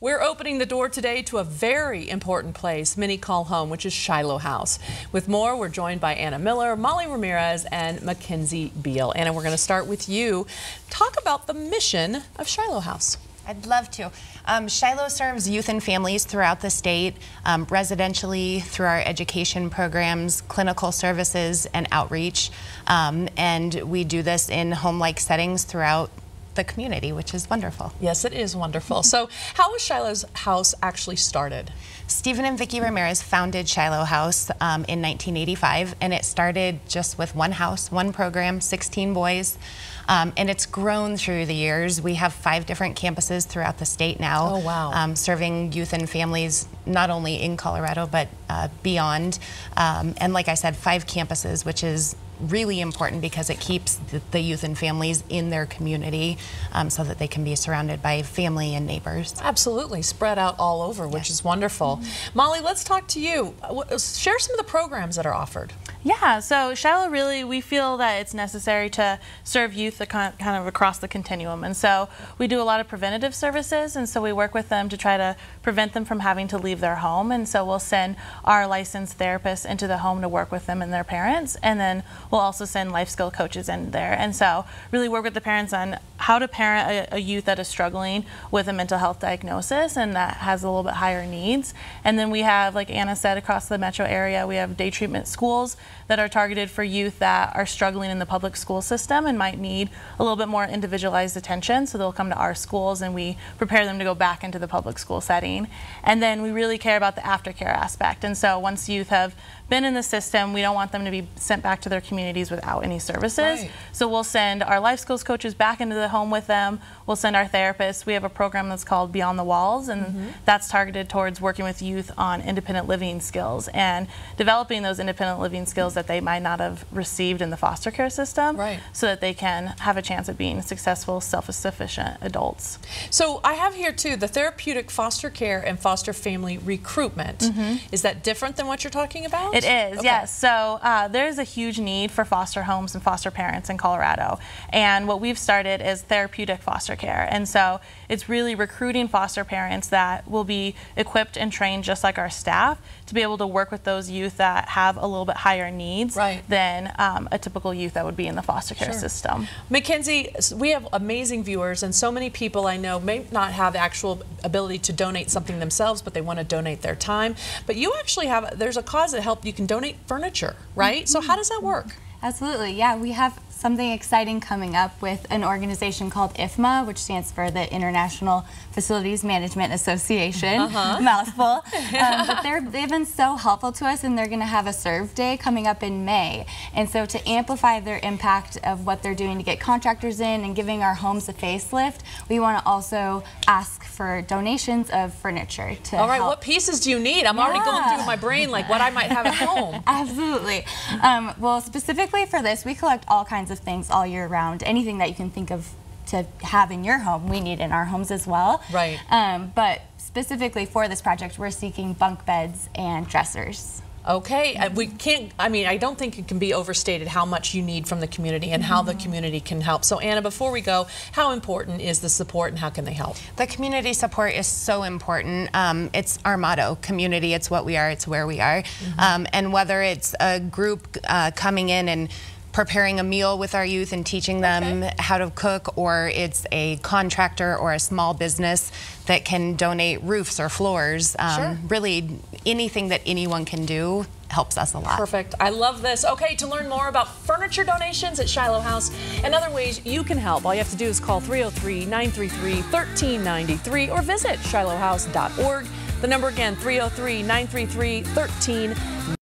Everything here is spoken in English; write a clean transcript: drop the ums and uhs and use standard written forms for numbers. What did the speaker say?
We're opening the door today to a very important place many call home, which is Shiloh House. With more, we're joined by Anna Miller, Molly Ramirez, and Mackenzie Beal. Anna, we're going to start with you. Talk about the mission of Shiloh House. I'd love to. Shiloh serves youth and families throughout the state, residentially through our education programs, clinical services, and outreach. And we do this in home-like settings throughout the community, which is wonderful. Yes, it is wonderful. So how was Shiloh's House actually started? Stephen and Vicki Ramirez founded Shiloh House in 1985, and it started just with one house, one program, 16 boys. And it's grown through the years. We have 5 different campuses throughout the state now. Oh, wow. Serving youth and families not only in Colorado but beyond. And like I said, 5 campuses, which is really important because it keeps the youth and families in their community so that they can be surrounded by family and neighbors. Absolutely, spread out all over, which is wonderful. Molly, let's talk to you. Share some of the programs that are offered. Yeah, so Shiloh really, we feel that it's necessary to serve youth kind of across the continuum. And so we do a lot of preventative services, and so we work with them to try to prevent them from having to leave their home. And so we'll send our licensed therapists into the home to work with them and their parents, and then we'll also send life skill coaches in there. And so really work with the parents on how to parent a youth that is struggling with a mental health diagnosis and that has a little bit higher needs. And then we have, like Anna said, across the metro area, we have day treatment schools that are targeted for youth that are struggling in the public school system and might need a little bit more individualized attention. So they'll come to our schools and we prepare them to go back into the public school setting. And then we really care about the aftercare aspect. And so once youth have been in the system, we don't want them to be sent back to their communities without any services. Right. So we'll send our life skills coaches back into the home with them. We'll send our therapists. We have a program that's called Beyond the Walls, and that's targeted towards working with youth on independent living skills and developing those independent living skills that they might not have received in the foster care system, right, so that they can have a chance at being successful, self-sufficient adults. So I have here too the therapeutic foster care and foster family recruitment. Is that different than what you're talking about? It is, okay. Yes. So there's a huge need for foster homes and foster parents in Colorado. And what we've started is therapeutic foster care. And so it's really recruiting foster parents that will be equipped and trained just like our staff to be able to work with those youth that have a little bit higher needs than a typical youth that would be in the foster care system. Mackenzie, we have amazing viewers, and so many people I know may not have the actual ability to donate something themselves, but they want to donate their time. But you actually have, there's a cause that helps. You can donate furniture, right? So how does that work? Absolutely, yeah. We have something exciting coming up with an organization called IFMA, which stands for the International Facilities Management Association, mouthful. But they've been so helpful to us, and they're going to have a serve day coming up in May. And so to amplify their impact of what they're doing to get contractors in and giving our homes a facelift, we want to also ask for donations of furniture to All right, help. what pieces do you need? I'm already going through my brain like what I might have at home. Absolutely. Well, specifically for this, we collect all kinds of things all year round. Anything that you can think of to have in your home, we need in our homes as well. Right. But specifically for this project, we're seeking bunk beds and dressers. Okay, we can't, I mean, I don't think it can be overstated how much you need from the community and how the community can help. So Anna, before we go, how important is the support and how can they help? The community support is so important. It's our motto, community, it's what we are, it's where we are. And whether it's a group coming in and preparing a meal with our youth and teaching them how to cook, or it's a contractor or a small business that can donate roofs or floors. Really, anything that anyone can do helps us a lot. Perfect. I love this. Okay, to learn more about furniture donations at Shiloh House and other ways you can help, all you have to do is call 303-933-1393 or visit shilohhouse.org. The number again, 303-933-1393.